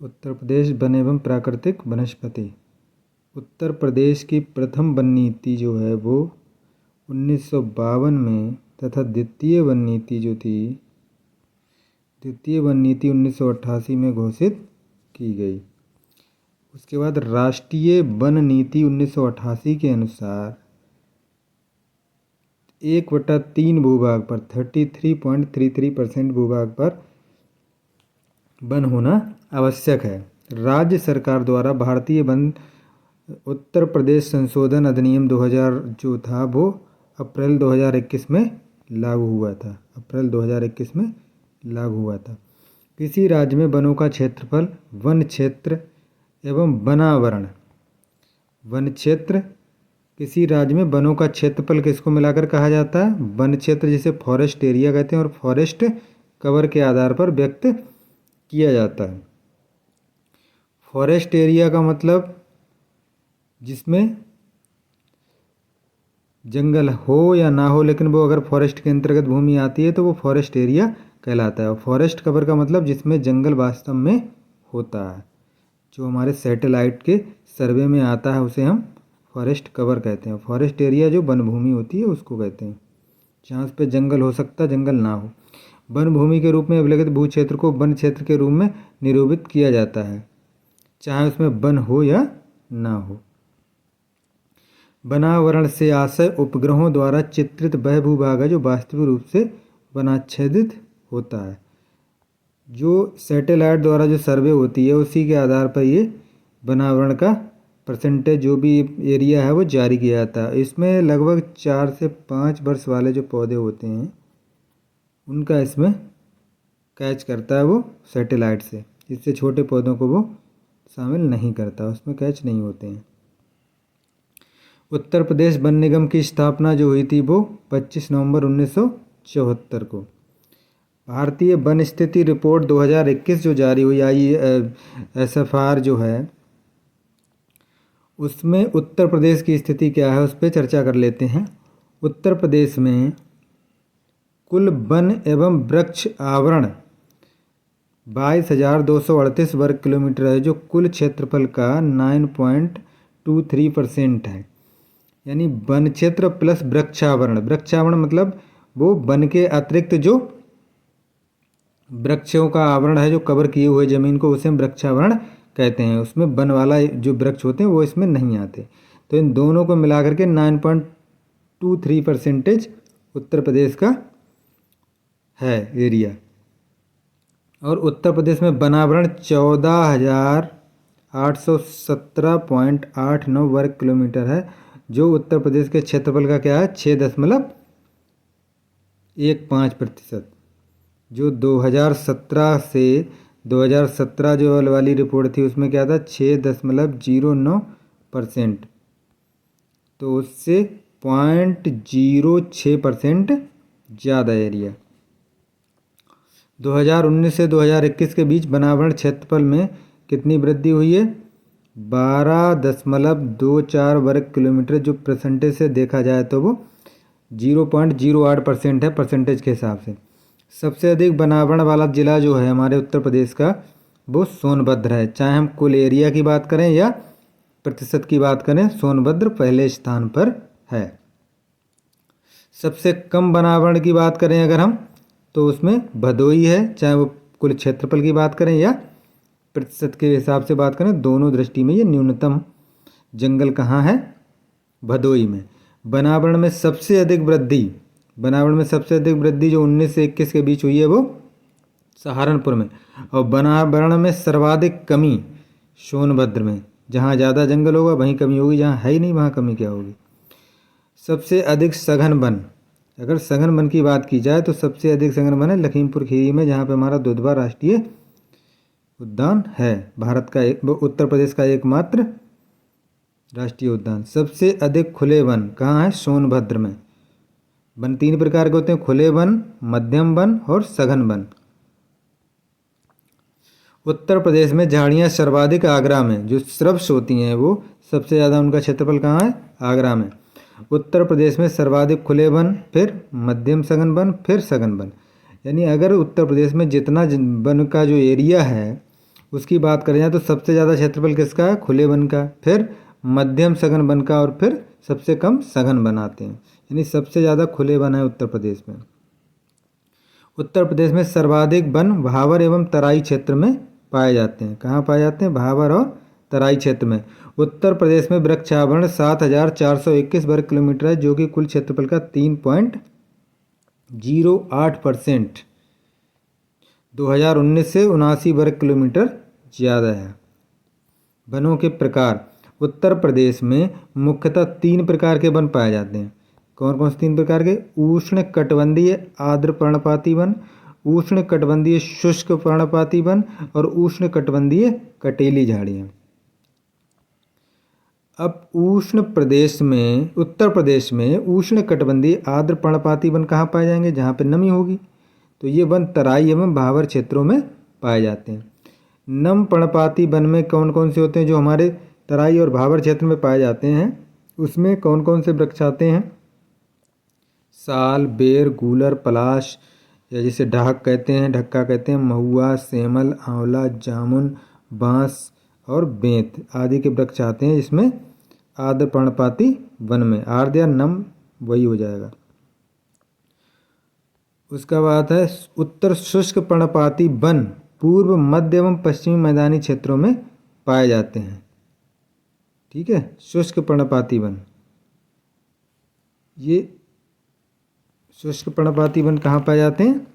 Uttar Pradesh one एवं प्राकृतिक वनस्पति। उत्तर प्रदेश की प्रथम वन नीति जो है वो 1952 में तथा द्वितीय वन नीति 1988 में घोषित की गई। उसके बाद राष्ट्रीय वन नीति 1988 के अनुसार 1/3 भूभाग पर 33.33% भूभाग पर वन होना आवश्यक है। राज्य सरकार द्वारा भारतीय वन उत्तर प्रदेश संशोधन अधिनियम 2000 जो था वो अप्रैल 2021 में लागू हुआ था। किसी राज्य में वनों का क्षेत्रफल, वन क्षेत्र एवं वनावरण। वन क्षेत्र, किसी राज्य में वनों का क्षेत्रफल किसको मिलाकर कहा जाता है? वन क्षेत्र, जिसे फॉरेस्ट एरिया कहते हैं, और फॉरेस्ट कवर के आधार पर व्यक्त किया जाता है। फॉरेस्ट एरिया का मतलब जिसमें जंगल हो या ना हो, लेकिन वो अगर फॉरेस्ट के अंतर्गत भूमि आती है तो वो फॉरेस्ट एरिया कहलाता है। और फॉरेस्ट कवर का मतलब जिसमें जंगल वास्तव में होता है, जो हमारे सैटेलाइट के सर्वे में आता है उसे हम फॉरेस्ट कवर कहते हैं। फॉरेस्ट एरिया जो वन भूमि होती है उसको कहते हैं, जहाँ उस पर जंगल हो सकता है, जंगल ना हो। वन भूमि के रूप में अभिलखित भू क्षेत्र को वन क्षेत्र के रूप में निरूपित किया जाता है, चाहे उसमें वन हो या ना हो। वनावरण से आशय उपग्रहों द्वारा चित्रित वह भूभाग है जो वास्तविक रूप से वनाच्छेदित होता है। जो सैटेलाइट द्वारा जो सर्वे होती है उसी के आधार पर ये वनावरण का परसेंटेज, जो भी एरिया है, वो जारी किया जाता है। इसमें लगभग 4 से 5 वर्ष वाले जो पौधे होते हैं उनका इसमें कैच करता है वो सैटेलाइट से। इससे छोटे पौधों को वो शामिल नहीं करता, उसमें कैच नहीं होते हैं। उत्तर प्रदेश वन निगम की स्थापना जो हुई थी वो 25 नवंबर 1974 को। भारतीय वन स्थिति रिपोर्ट 2021 जो जारी हुई, ISFR जो है, उसमें उत्तर प्रदेश की स्थिति क्या है उस पर चर्चा कर लेते हैं। उत्तर प्रदेश में कुल वन एवं वृक्ष आवरण 22,238 वर्ग किलोमीटर है, जो कुल क्षेत्रफल का 9.23% है। यानी वन क्षेत्र प्लस वृक्षावरण। वृक्षावरण मतलब वो वन के अतिरिक्त जो वृक्षों का आवरण है, जो कवर किए हुए ज़मीन को, उसे हम वृक्षावरण कहते हैं। उसमें वन वाला जो वृक्ष होते हैं वो इसमें नहीं आते। तो इन दोनों को मिलाकर के 9.23% उत्तर प्रदेश का है एरिया। और उत्तर प्रदेश में वनावरण 14,817.89 वर्ग किलोमीटर है, जो उत्तर प्रदेश के क्षेत्रफल का क्या है, 6.15%। जो 2017 जो वाली रिपोर्ट थी उसमें क्या था, 6.09%। तो उससे 0.06% ज़्यादा एरिया। 2019 से 2021 के बीच वनावरण क्षेत्रफल में कितनी वृद्धि हुई है? 12.24 वर्ग किलोमीटर। जो परसेंटेज से देखा जाए तो वो 0.08% है परसेंटेज के हिसाब से। सबसे अधिक वनावरण वाला जिला जो है हमारे उत्तर प्रदेश का वो सोनभद्र है। चाहे हम कुल एरिया की बात करें या प्रतिशत की बात करें, सोनभद्र पहले स्थान पर है। सबसे कम वनावरण की बात करें अगर हम, तो उसमें भदोई है। चाहे वो कुल क्षेत्रफल की बात करें या प्रतिशत के हिसाब से बात करें, दोनों दृष्टि में ये न्यूनतम जंगल कहाँ है? भदोई में। वनावरण में सबसे अधिक वृद्धि जो 19 से 21 के बीच हुई है वो सहारनपुर में। और वनावरण में सर्वाधिक कमी सोनभद्र में। जहाँ ज़्यादा जंगल होगा वहीं कमी होगी, जहाँ है ही नहीं वहाँ कमी क्या होगी। सबसे अधिक सघन वन, अगर सघन वन की बात की जाए तो सबसे अधिक सघन वन है लखीमपुर खीरी में, जहाँ पे हमारा दुधवा राष्ट्रीय उद्यान है, भारत का उत्तर प्रदेश का एकमात्र राष्ट्रीय उद्यान। सबसे अधिक खुले वन कहाँ है? सोनभद्र में। वन 3 प्रकार के होते हैं, खुले वन, मध्यम वन और सघन वन। उत्तर प्रदेश में झाड़ियाँ सर्वाधिक आगरा में, जो श्रब्स होती हैं वो सबसे ज़्यादा, उनका क्षेत्रफल कहाँ है? आगरा में। उत्तर प्रदेश में सर्वाधिक खुले वन, फिर मध्यम सघन वन, फिर सघन वन। यानी अगर उत्तर प्रदेश में जितना वन का जो एरिया है उसकी बात करें जाए तो सबसे ज़्यादा क्षेत्रफल किसका है? खुले वन का, फिर मध्यम सघन वन का और फिर सबसे कम सघन वन आते हैं। यानी सबसे ज़्यादा खुले वन है उत्तर प्रदेश में। उत्तर प्रदेश में सर्वाधिक वन भावर एवं तराई क्षेत्र में पाए जाते हैं। कहाँ पाए जाते हैं? भावर और तराई क्षेत्र में। उत्तर प्रदेश में वृक्षावरण 7,421 वर्ग किलोमीटर है, जो कि कुल क्षेत्रफल का 3.08% 2019 से 79 वर्ग किलोमीटर ज़्यादा है। वनों के प्रकार। उत्तर प्रदेश में मुख्यतः 3 प्रकार के वन पाए जाते हैं। कौन कौन से 3 प्रकार के? उष्ण कटिबंधीय आर्द्र पर्णपाती वन, उष्ण कटिबंधीय शुष्क पर्णपाती वन और उष्ण कटिबंधीय कटीली झाड़ियाँ। अब उत्तर प्रदेश में उष्ण कटिबंधीय आर्द्र पर्णपाती वन कहाँ पाए जाएंगे? जहाँ पे नमी होगी। तो ये वन तराई एवं भावर क्षेत्रों में पाए जाते हैं। नम पर्णपाती वन में कौन कौन से होते हैं? जो हमारे तराई और भावर क्षेत्र में पाए जाते हैं उसमें कौन कौन से वृक्ष आते हैं? साल, बेर, गूलर, पलाश या जिसे ढक्का कहते हैं, महुआ, सेमल, आंवला, जामुन, बांस और बेंत आदि के वृक्ष आते हैं। इसमें आर्द्र पर्णपाती वन में आर्द्र या नम वही हो जाएगा। उसका बात है उत्तर शुष्क पर्णपाती वन पूर्व, मध्य एवं पश्चिमी मैदानी क्षेत्रों में पाए जाते हैं। ठीक है, शुष्क पर्णपाती वन। ये शुष्क पर्णपाती वन कहाँ पाए जाते हैं?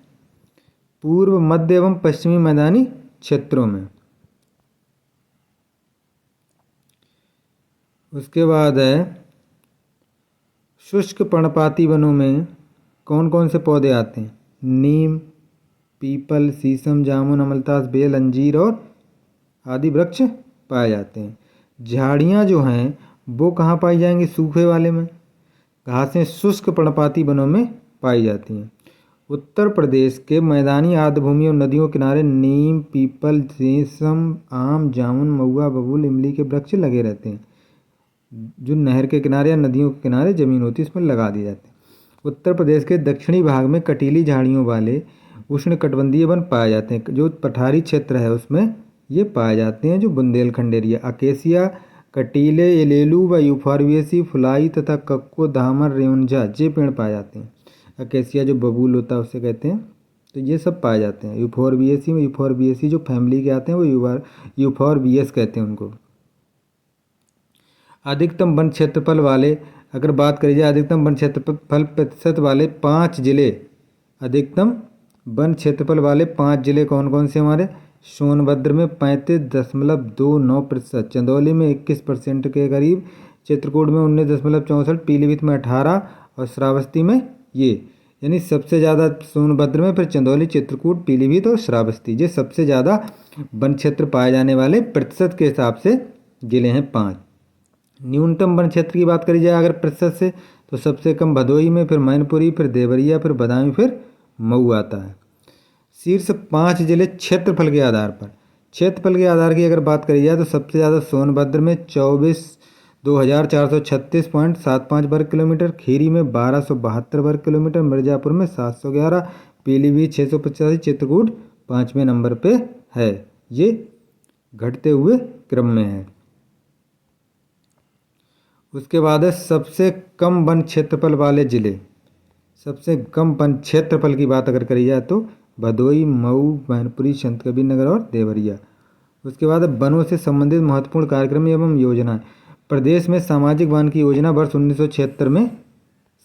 पूर्व, मध्य एवं पश्चिमी मैदानी क्षेत्रों में। उसके बाद है शुष्क पर्णपाती वनों में कौन कौन से पौधे आते हैं? नीम, पीपल, शीशम, जामुन, अमलतास, बेल, अंजीर और आदि वृक्ष पाए जाते हैं। झाड़ियाँ जो हैं वो कहाँ पाई जाएंगी? सूखे वाले में। घासें शुष्क पर्णपाती वनों में पाई जाती हैं। उत्तर प्रदेश के मैदानी आर्द्र भूमि और नदियों के किनारे नीम, पीपल, शीशम, आम, जामुन, महुआ, बबूल, इमली के वृक्ष लगे रहते हैं। जो नहर के किनारे या नदियों के किनारे ज़मीन होती है इसमें लगा दिए जाते हैं। उत्तर प्रदेश के दक्षिणी भाग में कटीली झाड़ियों वाले उष्णकटिबंधीय वन पाए जाते हैं। जो पठारी क्षेत्र है उसमें ये पाए जाते हैं। जो बुंदेलखंड एरिया, अकेसिया, कटीले, एलेलू व यूफॉर्बिएसी, फुलाई तथा कक्को, धामर, रेउंजा ये पेड़ पाए जाते हैं। अकेसिया जो बबूल होता है उसे कहते हैं। तो ये सब पाए जाते हैं। यूफॉर्बिएसी जो फैमिली के आते हैं वो यूफॉर्बियस कहते हैं उनको। अधिकतम वन क्षेत्रफल वाले, अगर बात करी जाए अधिकतम वन क्षेत्रफल प्रतिशत वाले 5 जिले, अधिकतम वन क्षेत्रफल वाले 5 जिले कौन कौन से हमारे? सोनभद्र में 35.29%, चंदौली में 21% के करीब, चित्रकूट में 19.64%, पीलीभीत में 18% और श्रावस्ती में ये, यानी सबसे ज़्यादा सोनभद्र में, फिर चंदौली, चित्रकूट, पीलीभीत और श्रावस्ती, ये सबसे ज़्यादा वन क्षेत्र पाए जाने वाले प्रतिशत के हिसाब से जिले हैं 5। न्यूनतम वन क्षेत्र की बात करी जाए अगर प्रतिशत से, तो सबसे कम भदोही में, फिर मैनपुरी, फिर देवरिया, फिर बदायूं, फिर मऊ आता है। शीर्ष 5 जिले क्षेत्रफल के आधार पर, क्षेत्रफल के आधार की अगर बात करी जाए तो सबसे ज़्यादा सोनभद्र में 24,236.75 वर्ग किलोमीटर, खीरी में 1,272 वर्ग किलोमीटर, मिर्ज़ापुर में 711, पीलीभीत 685, चित्रकूट 5वें नंबर पे है। ये घटते हुए क्रम में है। उसके बाद है सबसे कम वन क्षेत्रफल वाले जिले। सबसे कम वन क्षेत्रफल की बात अगर करी जाए तो भदोही, मऊ, मैनपुरी, संतकबीरनगर और देवरिया। उसके बाद वनों से संबंधित महत्वपूर्ण कार्यक्रम एवं योजनाएं। प्रदेश में सामाजिक वन की योजना वर्ष 1976 में,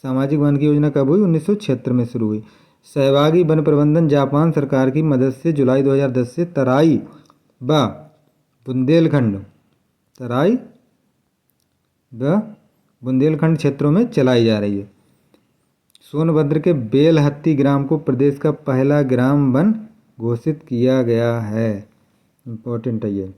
सामाजिक वन की योजना कब हुई? 1976 में शुरू हुई। सहभागी वन प्रबंधन जापान सरकार की मदद से जुलाई 2010 से तराई व बुंदेलखंड क्षेत्रों में चलाई जा रही है। सोनभद्र के बेलहत्ती ग्राम को प्रदेश का पहला ग्राम वन घोषित किया गया है। इम्पोर्टेंट है ये।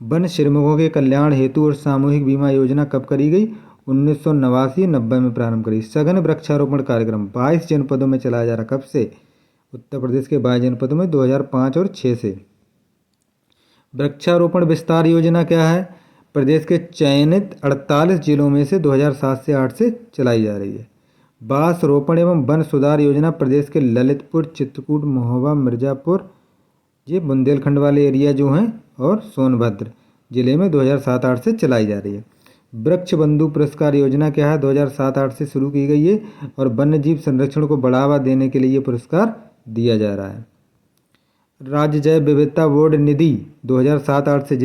वन श्रमिकों के कल्याण हेतु और सामूहिक बीमा योजना कब करी गई? 1989-90 में प्रारंभ करी। सघन वृक्षारोपण कार्यक्रम 22 जनपदों में चलाया जा रहा। कब से? उत्तर प्रदेश के 22 जनपदों में 2005 और 6 से। वृक्षारोपण विस्तार योजना क्या है? प्रदेश के चयनित 48 जिलों में से 2007 से 8 से चलाई जा रही है। बांस रोपण एवं वन सुधार योजना प्रदेश के ललितपुर, चित्रकूट, महोबा, मिर्ज़ापुर ये बुंदेलखंड वाले एरिया जो हैं और सोनभद्र जिले में 2007-8 से चलाई जा रही है। वृक्ष बंधु पुरस्कार योजना क्या है? 2007-8 से शुरू की गई है और वन्य जीव संरक्षण को बढ़ावा देने के लिए ये पुरस्कार दिया जा रहा है। राज्य जैव विविधता बोर्ड निधि 2007-8 से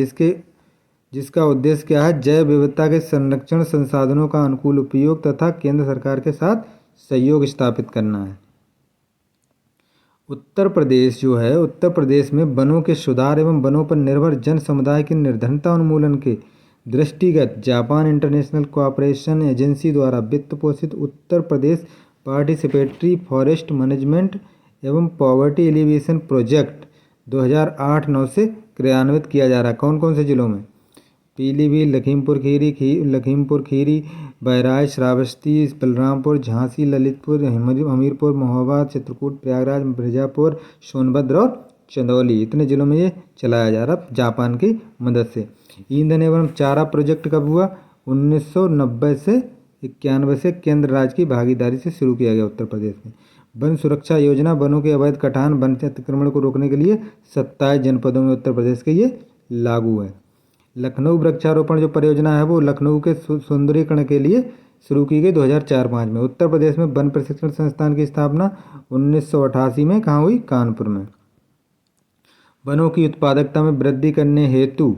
जिसका उद्देश्य क्या है? जैव विविधता के संरक्षण, संसाधनों का अनुकूल उपयोग तथा केंद्र सरकार के साथ सहयोग स्थापित करना है। उत्तर प्रदेश जो है, उत्तर प्रदेश में वनों के सुधार एवं वनों पर निर्भर जन समुदाय की निर्धनता उन्मूलन के दृष्टिगत जापान इंटरनेशनल कोऑपरेशन एजेंसी द्वारा वित्त पोषित Uttar Pradesh participatory forest management एवं पॉवर्टी एलिवेशन प्रोजेक्ट 2008-9 से क्रियान्वित किया जा रहा है। कौन कौन से जिलों में? पीलीभीत, लखीमपुर खीरी, बहराइच, श्रावस्ती, बलरामपुर, झांसी, ललितपुर, हमीरपुर, महोबा, चित्रकूट, प्रयागराज, मिर्जापुर, सोनभद्र और चंदौली, इतने जिलों में ये चलाया जा रहा जापान की मदद से। ईंधन एवं चारा प्रोजेक्ट कब हुआ? 1990 से 91 से केंद्र राज्य की भागीदारी से शुरू किया गया उत्तर प्रदेश में। वन सुरक्षा योजना, वनों के अवैध कटान, वन अतिक्रमण को रोकने के लिए 27 जनपदों में उत्तर प्रदेश के ये लागू है। लखनऊ वृक्षारोपण जो परियोजना है वो लखनऊ के सुंदरीकरण के लिए शुरू की गई 2004-5 में। उत्तर प्रदेश में वन प्रशिक्षण संस्थान की स्थापना 1988 में कहाँ हुई? कानपुर में। वनों की उत्पादकता में वृद्धि करने हेतु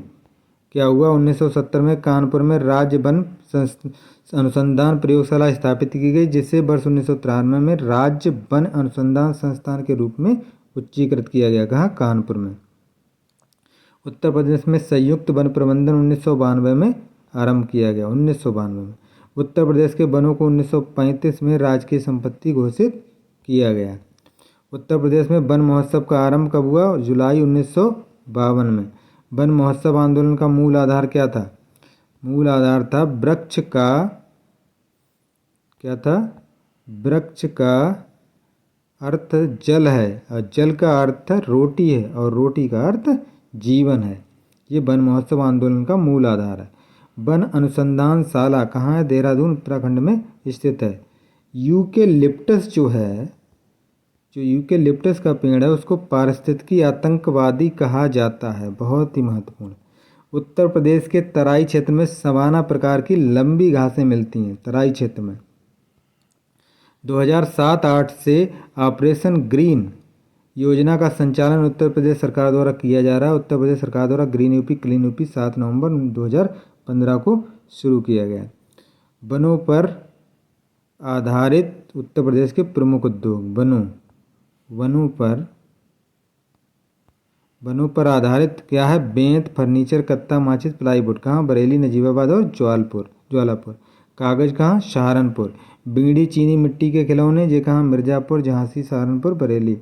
क्या हुआ? 1970 में कानपुर में राज्य वन अनुसंधान प्रयोगशाला स्थापित की गई, जिसे वर्ष 1993 में राज्य वन अनुसंधान संस्थान के रूप में उच्चीकृत किया गया। कहाँ? कानपुर में। उत्तर प्रदेश में संयुक्त वन प्रबंधन 1992 में आरंभ किया गया। 1992 में उत्तर प्रदेश के वनों को 1935 में राजकीय संपत्ति घोषित किया गया। उत्तर प्रदेश में वन महोत्सव का आरंभ कब हुआ? जुलाई 1952 में। वन महोत्सव आंदोलन का मूल आधार क्या था? मूल आधार था वृक्ष का क्या था? वृक्ष का अर्थ जल है और जल का अर्थ रोटी है और रोटी का अर्थ जीवन है। ये वन महोत्सव आंदोलन का मूल आधार है। वन अनुसंधानशाला कहाँ है? देहरादून उत्तराखंड में स्थित है। यूकेलिप्टस जो है, जो यूकेलिप्टस का पेड़ है उसको पारिस्थितिकी आतंकवादी कहा जाता है। बहुत ही महत्वपूर्ण। उत्तर प्रदेश के तराई क्षेत्र में सवाना प्रकार की लंबी घासें मिलती हैं। तराई क्षेत्र में 2007-8 से ऑपरेशन ग्रीन योजना का संचालन उत्तर प्रदेश सरकार द्वारा किया जा रहा है। उत्तर प्रदेश सरकार द्वारा ग्रीन यूपी क्लीन यूपी 7 नवंबर 2015 को शुरू किया गया। वनों पर आधारित उत्तर प्रदेश के प्रमुख उद्योग। वनों पर आधारित क्या है? बेंत, फर्नीचर, कत्ता, माचिस, प्लाईवुड। कहाँ? बरेली, नजीबाबाद और ज्वालापुर। कागज कहाँ? सहारनपुर। बीड़ी, चीनी मिट्टी के खिलौने ये कहाँ? मिर्जापुर, झांसी, सहारनपुर, बरेली।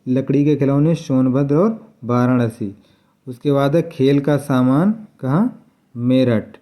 लकड़ी के खिलौने सोनभद्र और वाराणसी। उसके बाद है खेल का सामान कहाँ? मेरठ।